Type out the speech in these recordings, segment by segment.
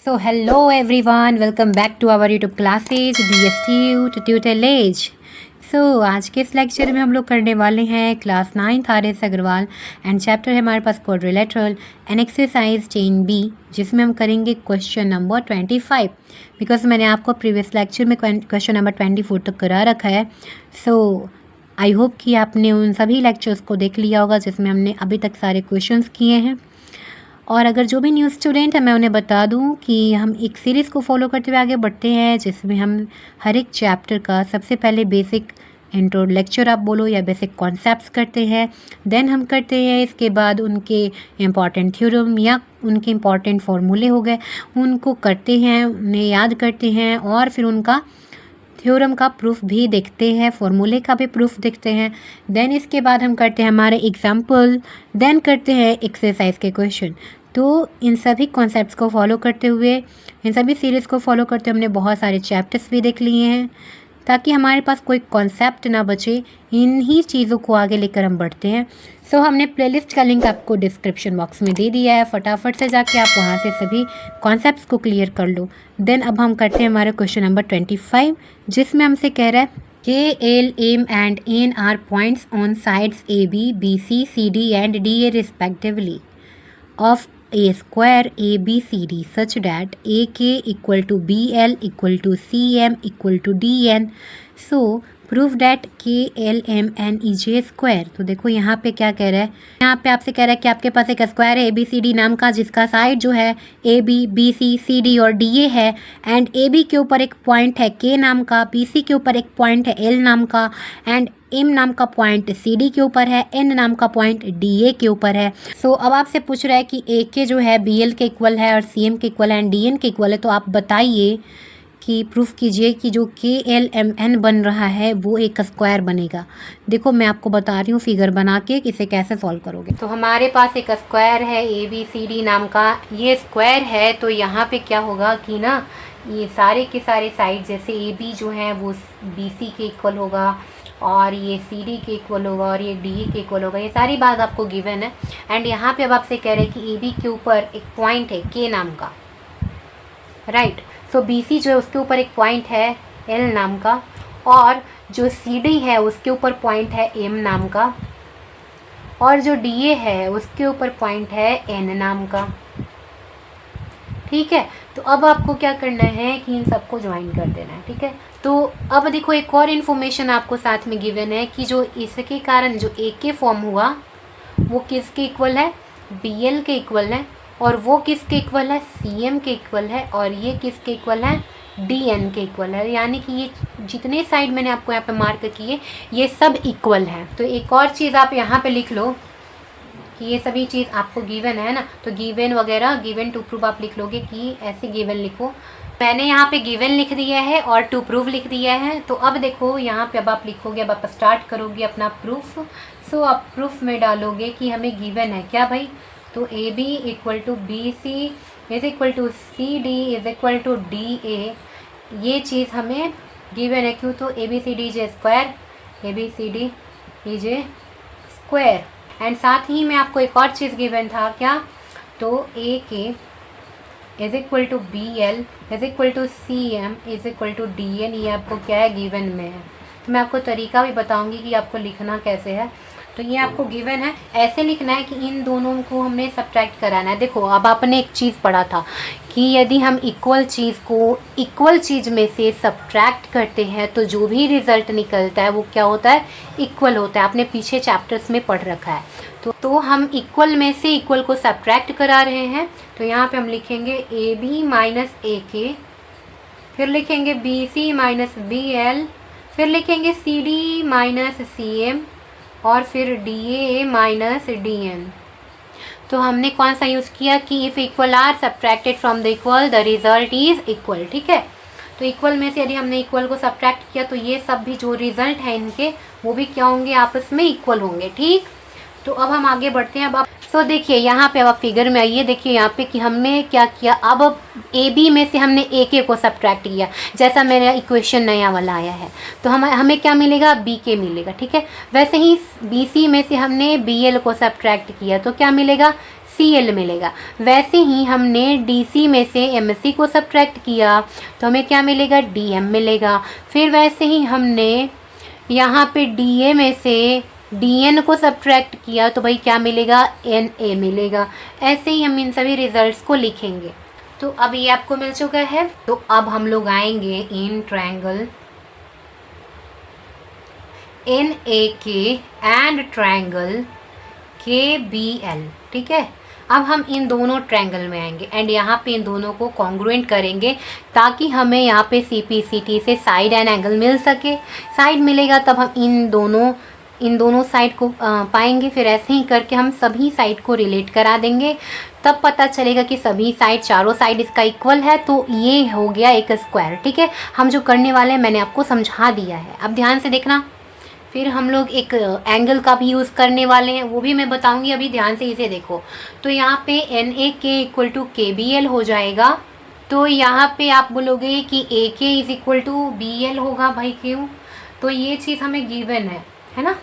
So hello everyone, welcome back to our YouTube classes BSTU Tutelage। आज के इस lecture में हम लोग करने वाले हैं class 9 R S. Agarwal and chapter है हमारे पास क्वाड्रिलेटरल एंड एक्सरसाइज 10B, जिसमें हम करेंगे क्वेश्चन नंबर 25। बिकॉज मैंने आपको प्रीवियस लेक्चर में क्वेश्चन नंबर 24 तक करा रखा है। आई होप कि आपने उन सभी लेक्चर्स को देख लिया होगा जिसमें हमने अभी तक सारे क्वेश्चंस किए हैं। और अगर जो भी न्यू स्टूडेंट है मैं उन्हें बता दूं कि हम एक सीरीज़ को फॉलो करते हुए आगे बढ़ते हैं, जिसमें हम हर एक चैप्टर का सबसे पहले बेसिक इंट्रो लेक्चर आप बोलो या बेसिक कॉन्सेप्ट्स करते हैं। देन हम करते हैं इसके बाद उनके इम्पॉर्टेंट थ्योरम या उनके इम्पॉर्टेंट फार्मूले हो गए, उनको करते हैं, उन्हें याद करते हैं और फिर उनका थ्योरम का प्रूफ भी देखते हैं, फार्मूले का भी प्रूफ देखते हैं। देन इसके बाद हम करते हैं हमारे एग्जाम्पल, देन करते हैं एक्सरसाइज के क्वेश्चन। तो इन सभी कॉन्सेप्ट्स को फॉलो करते हुए, इन सभी सीरीज़ को फॉलो करते हुए हमने बहुत सारे चैप्टर्स भी देख लिए हैं, ताकि हमारे पास कोई कॉन्सेप्ट ना बचे। इन्हीं चीज़ों को आगे लेकर हम बढ़ते हैं। हमने प्लेलिस्ट का लिंक आपको डिस्क्रिप्शन बॉक्स में दे दिया है, फटाफट से जाके आप वहाँ से सभी कॉन्सेप्ट्स को क्लियर कर लो। देन अब हम करते हैं हमारे क्वेश्चन नंबर 25, जिसमें हमसे कह रहा है K, L, M and N are points on sides AB, BC, CD and DA respectively of a square ABCD such that AK equal to BL equal to CM equal to DN. So prove that KLM and EJ square. तो देखो यहाँ पे क्या कह रहा है, यहाँ पे आपसे कह रहा है कि आपके पास एक स्क्वायर है ABCD नाम का, जिसका साइड जो है AB, BC, CD और DA है। एंड AB के ऊपर एक पॉइंट है K नाम का, BC के ऊपर एक पॉइंट है L नाम का, एंड M नाम का पॉइंट CD के ऊपर है, N नाम का पॉइंट DA के ऊपर है। अब आपसे पूछ रहा है कि AK जो है BL के इक्वल है और CM के इक्वल है एंड DN के इक्वल है। तो आप बताइए कि प्रूफ कीजिए कि जो KLMN बन रहा है वो एक स्क्वायर बनेगा। देखो मैं आपको बता रही हूँ फिगर बना के कि इसे कैसे सॉल्व करोगे। तो हमारे पास एक स्क्वायर है ABCD नाम का, ये स्क्वायर है। तो यहाँ पे क्या होगा कि ना, ये सारे के सारे साइड जैसे AB जो है वो BC के इक्वल होगा और ये CD के इक्वल होगा और ये DE के इक्वल होगा। ये सारी बात आपको गिवन है। एंड यहाँ पे अब आपसे कह रहे हैं कि AB के ऊपर एक पॉइंट है K नाम का, राइट। BC जो है उसके ऊपर एक पॉइंट है L नाम का, और जो CD है उसके ऊपर पॉइंट है M नाम का, और जो DA है उसके ऊपर पॉइंट है N नाम का। ठीक है, तो अब आपको क्या करना है कि इन सबको ज्वाइन कर देना है। ठीक है, तो अब देखो एक और इन्फॉर्मेशन आपको साथ में गिवन है कि जो इसके कारण जो AK फॉर्म हुआ वो किसके इक्वल है, BL के इक्वल है, और वो किसके इक्वल है, CM के इक्वल है, और ये किसके इक्वल है, DN के इक्वल है। यानी कि ये जितने साइड मैंने आपको यहाँ पे मार्क किए ये सब इक्वल हैं। तो एक और चीज़ आप यहाँ पे लिख लो कि ये सभी चीज़ आपको गिवन है ना, तो गिवन वगैरह, गिवन टू प्रूव आप लिख लोगे कि ऐसे गिवन लिखो। मैंने यहाँ पे गिवन लिख दिया है और टू प्रूव लिख दिया है। तो अब देखो यहाँ पे अब आप लिखोगे, अब आप स्टार्ट करोगे अपना प्रूफ। आप प्रूफ में डालोगे कि हमें गिवन है क्या भाई, तो AB equal to BC is equal to CD is equal to DA, ये चीज़ हमें गिवन है। क्यों, तो ABCD square, ABCD square. And साथ ही में आपको एक और चीज़ गिवन था क्या, तो AK is equal to BL is equal to CM is equal to DN, ये आपको क्या है, गिवन में है। तो मैं आपको तरीका भी बताऊंगी कि आपको लिखना कैसे है। तो ये आपको गिवन है, ऐसे लिखना है कि इन दोनों को हमने सब्ट्रैक्ट कराना है। देखो अब आपने एक चीज़ पढ़ा था कि यदि हम इक्वल चीज़ को इक्वल चीज़ में से सब्ट्रैक्ट करते हैं तो जो भी रिज़ल्ट निकलता है वो क्या होता है, इक्वल होता है। आपने पीछे चैप्टर्स में पढ़ रखा है। तो हम इक्वल में से इक्वल को सब्ट्रैक्ट करा रहे हैं। तो यहाँ पे हम लिखेंगे AB माइनस AK, फिर लिखेंगे BC माइनस BL, फिर लिखेंगे CD माइनस CM, और फिर DA माइनस DN। तो हमने कौन सा यूज़ किया कि if equal are subtracted from the equal the result is equal. ठीक है, तो इक्वल में से यदि हमने इक्वल को सब्ट्रैक्ट किया तो ये सब भी जो रिजल्ट है इनके वो भी क्या होंगे, आपस में इक्वल होंगे। ठीक, तो अब हम आगे बढ़ते हैं। अब देखिए यहाँ पे अब आप फिगर में आइए, देखिए यहाँ पे कि हमने क्या किया, अब AB में से हमने AK को सब्ट्रैक्ट किया, जैसा मेरा इक्वेशन नया वाला आया है। तो हमें क्या मिलेगा, BK मिलेगा। ठीक है, वैसे ही BC में से हमने BL को सब्ट्रैक्ट किया तो क्या मिलेगा, CL मिलेगा। वैसे ही हमने DC में से MSC को सब्ट्रैक्ट किया तो हमें क्या मिलेगा, DM मिलेगा। फिर वैसे ही हमने यहाँ पे DA में से DN को सब्ट्रैक्ट किया तो भाई क्या मिलेगा, NA मिलेगा। ऐसे ही हम इन सभी रिजल्ट्स को लिखेंगे। तो अब ये आपको मिल चुका है। तो अब हम लोग आएंगे in triangle NAK and triangle KBL, ठीक है। अब हम इन दोनों ट्रायंगल में आएंगे एंड यहाँ पे इन दोनों को कॉन्ग्रुएंट करेंगे ताकि हमें यहाँ पे CPCT से साइड एंड एंगल मिल सके। साइड मिलेगा तब हम इन दोनों साइड को पाएंगे। फिर ऐसे ही करके हम सभी साइड को रिलेट करा देंगे, तब पता चलेगा कि सभी साइड, चारों साइड इसका इक्वल है। तो ये हो गया एक स्क्वायर, ठीक है। हम जो करने वाले हैं मैंने आपको समझा दिया है, अब ध्यान से देखना। फिर हम लोग एक एंगल का भी यूज़ करने वाले हैं, वो भी मैं बताऊंगी, अभी ध्यान से इसे देखो। तो यहाँ पे NAK इक्वल टू KBL हो जाएगा। तो यहाँ पे आप बोलोगे कि AK is equal to BL होगा, भाई क्यों? तो ये चीज़ हमें गिवन है ना।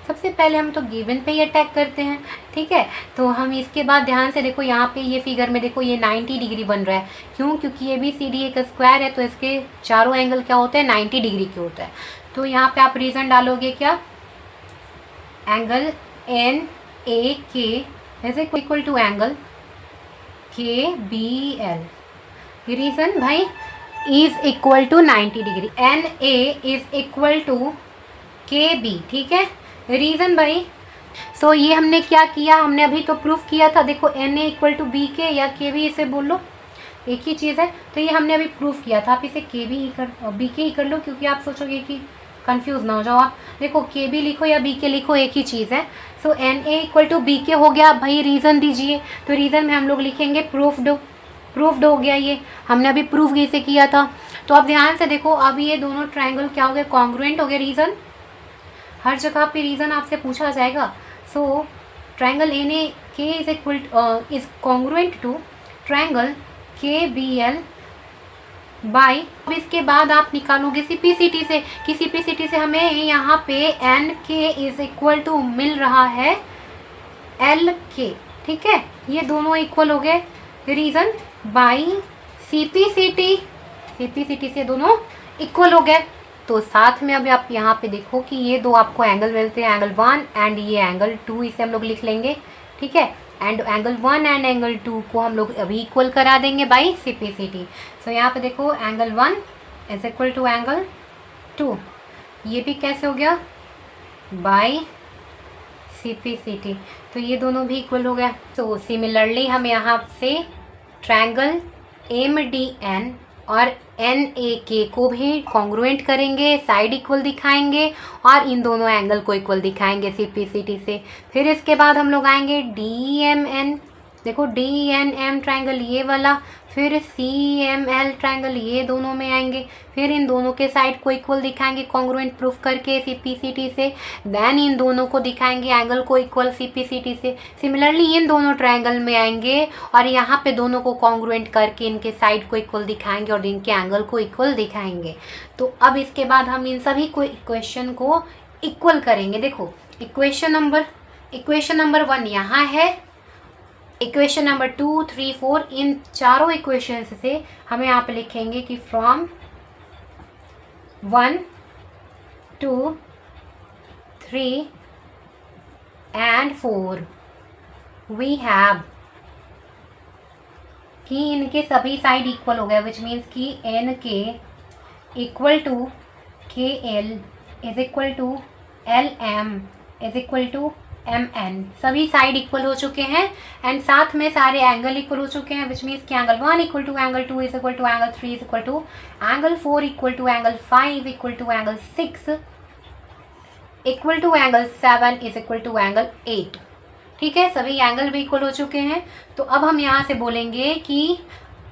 सबसे पहले हम तो गिवन पे ही अटैक करते हैं, ठीक है। तो हम इसके बाद ध्यान से देखो, यहाँ पे ये फिगर में देखो, ये 90 डिग्री बन रहा है। क्यों? क्योंकि ABCD एक स्क्वायर है तो इसके चारों एंगल क्या होते हैं, 90 डिग्री के होते हैं। तो यहाँ पे आप रीज़न डालोगे क्या, angle NAK is equal to angle KBL। Reason भाई is equal to 90 degree, NA is equal to KB, ठीक है। रीज़न भाई, सो ये हमने क्या किया, हमने अभी तो प्रूफ किया था। देखो NA इक्वल टू BK या KB, इसे बोल लो, एक ही चीज़ है। तो ये हमने अभी प्रूफ किया था, आप इसे KB ही BK ही कर लो, क्योंकि आप सोचोगे कि कंफ्यूज ना हो जाओ आप। देखो KB लिखो या BK लिखो, एक ही चीज़ है। सो NA इक्वल टू BK हो गया। भाई रीज़न दीजिए, तो रीज़न में हम लोग लिखेंगे प्रूफ्ड हो गया। ये हमने अभी प्रूफ कैसे किया था। तो अब ध्यान से देखो, अब ये दोनों ट्रायंगल क्या हो गए, कॉन्ग्रुएंट हो गए। रीज़न हर जगह पे रीज़न आपसे पूछा जाएगा। So triangle NAK is congruent to triangle KBL by. अब इसके बाद आप निकालोगे CPCT से कि CPCT से हमें यहाँ पे NK इज इक्वल टू मिल रहा है LK, ठीक है। ये दोनों इक्वल हो गए। रीज़न बाई CPCT से दोनों इक्वल हो गए। तो साथ में अब आप यहाँ पे देखो कि ये दो आपको एंगल मिलते हैं, एंगल 1 एंड ये एंगल 2, इसे हम लोग लिख लेंगे, ठीक है। एंड एंगल 1 एंड एंगल 2 को हम लोग अभी इक्वल करा देंगे बाई CPCT। सो यहाँ पे देखो angle 1 is equal to angle 2, ये भी कैसे हो गया, बाई CPCT। तो ये दोनों भी इक्वल हो गया। तो सिमिलरली हम यहाँ से ट्रायंगल MDN और NAK को भी कॉन्ग्रुएंट करेंगे, साइड इक्वल दिखाएंगे और इन दोनों एंगल को इक्वल दिखाएंगे CPCT से। फिर इसके बाद हम लोग आएंगे DMN, देखो DNM ट्रायंगल ये वाला, फिर CML ट्रायंगल ये दोनों में आएंगे। फिर इन दोनों के साइड को इक्वल दिखाएंगे कॉन्ग्रुएंट प्रूफ करके CPCT से। देन इन दोनों को दिखाएंगे एंगल को इक्वल CPCT से। सिमिलरली इन दोनों ट्रायंगल में आएंगे और यहाँ पे दोनों को कॉन्ग्रुएंट करके इनके साइड को इक्वल दिखाएंगे और इनके एंगल को इक्वल दिखाएंगे। तो अब इसके बाद हम इन सभी को इक्वेशन को इक्वल करेंगे। देखो इक्वेशन नंबर 1 यहाँ है, इक्वेशन नंबर 2, 3, 4, इन चारों इक्वेशंस से हमें यहाँ पे लिखेंगे कि फ्रॉम 1, 2, 3 एंड 4 वी हैव कि इनके सभी साइड इक्वल हो गया, विच मीन्स कि NK equal to KL is equal to LM is equal to MN। सभी साइड इक्वल हो चुके हैं एंड साथ में सारे एंगल इक्वल हो चुके हैं, विच मीन्स कि angle 1 equal to angle 2 is equal to angle 3 is equal to angle 4 equal to angle 5 equal to angle 6 equal to angle 7 is equal to angle 8, ठीक है। सभी एंगल भी इक्वल हो चुके हैं। तो अब हम यहाँ से बोलेंगे कि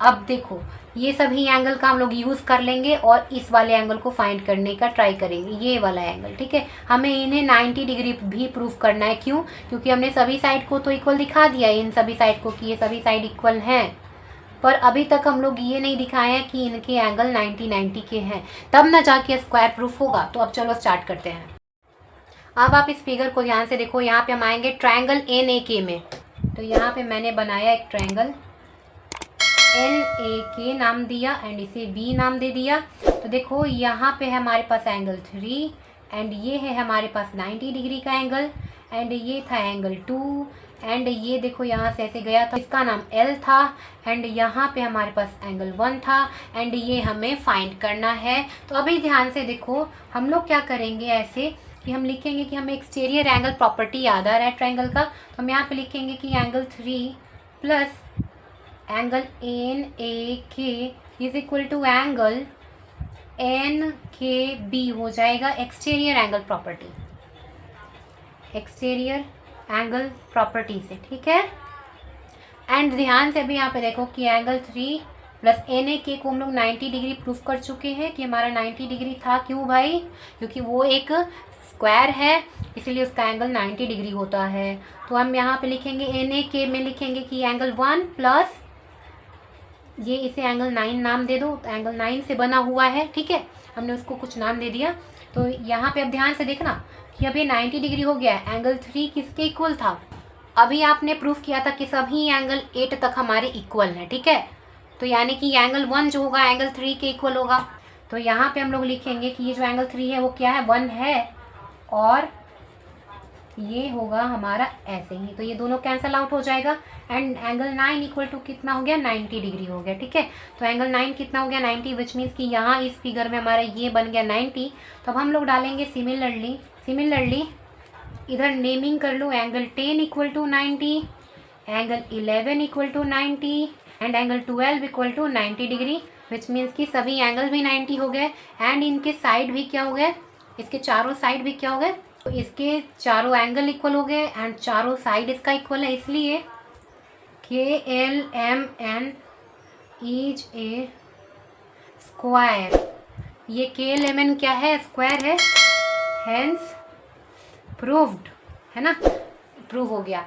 अब देखो ये सभी एंगल का हम लोग यूज़ कर लेंगे और इस वाले एंगल को फाइंड करने का ट्राई करेंगे, ये वाला एंगल, ठीक है। हमें इन्हें 90 डिग्री भी प्रूफ करना है। क्यों? क्योंकि हमने सभी साइड को तो इक्वल दिखा दिया है, इन सभी साइड को कि ये सभी साइड इक्वल हैं, पर अभी तक हम लोग ये नहीं दिखाए हैं कि इनके एंगल 90 के हैं, तब ना जाके स्क्वायर प्रूफ होगा। तो अब चलो स्टार्ट करते हैं। अब आप इस फिगर को ध्यान से देखो, यहाँ पे हम आएंगे ट्रायंगल NAK में। तो यहाँ पे मैंने बनाया एक ट्रायंगल, एन ए के नाम दिया एंड इसे बी नाम दे दिया। तो देखो यहाँ पे है हमारे पास एंगल 3 एंड ये है हमारे पास 90 डिग्री का एंगल एंड ये था एंगल 2 एंड ये देखो यहाँ से ऐसे गया था, इसका नाम L था एंड यहाँ पे हमारे पास एंगल 1 था एंड ये हमें फाइंड करना है। तो अभी ध्यान से देखो, हम लोग क्या करेंगे ऐसे कि हम लिखेंगे कि हमें एक्सटीरियर एंगल प्रॉपर्टी याद आ रहा है ट्रायंगल का, तो हम यहाँ पे लिखेंगे कि angle 3 plus angle N A K is equal to angle N K B हो जाएगा exterior angle property, exterior angle property से, ठीक है। एंड ध्यान से अभी यहाँ पे देखो कि एंगल 3 प्लस एन ए के को हम लोग 90 डिग्री प्रूफ कर चुके हैं कि हमारा 90 डिग्री था। क्यों भाई? क्योंकि वो एक स्क्वायर है इसलिए उसका एंगल 90 डिग्री होता है। तो हम यहाँ पे लिखेंगे एन ए के में लिखेंगे कि एंगल 1 प्लस ये, इसे एंगल 9 नाम दे दो, तो एंगल 9 से बना हुआ है, ठीक है, हमने उसको कुछ नाम दे दिया। तो यहाँ पे अब ध्यान से देखना कि अब ये 90 डिग्री हो गया। एंगल 3 किसके इक्वल था? अभी आपने प्रूफ किया था कि सभी एंगल 8 तक हमारे इक्वल हैं, ठीक है। तो यानी कि एंगल 1 जो होगा एंगल 3 के इक्वल होगा। तो यहाँ पे हम लोग लिखेंगे कि ये जो एंगल 3 है वो क्या है? 1 है और ये होगा हमारा ऐसे ही, तो ये दोनों कैंसल आउट हो जाएगा एंड एंगल 9 इक्वल टू कितना हो गया? 90 डिग्री हो गया, ठीक है। तो एंगल 9 कितना हो गया? 90, विच मीन्स कि यहाँ इस फिगर में हमारा ये बन गया 90। तो अब हम लोग डालेंगे सिमिलरली इधर नेमिंग कर लो, angle 10 equal to 90, angle 11 equal to 90 and angle 12 equal to 90 degree, which means कि सभी एंगल भी 90 हो गए एंड इनके साइड भी क्या हो गए? इसके चारों साइड भी क्या हो गए? तो इसके चारों एंगल इक्वल हो गए एंड चारों साइड इसका इक्वल है, इसलिए KLMN इज ए स्क्वायर। ये KLMN क्या है? स्क्वायर है, हेंस प्रूव्ड, है ना, प्रूव हो गया।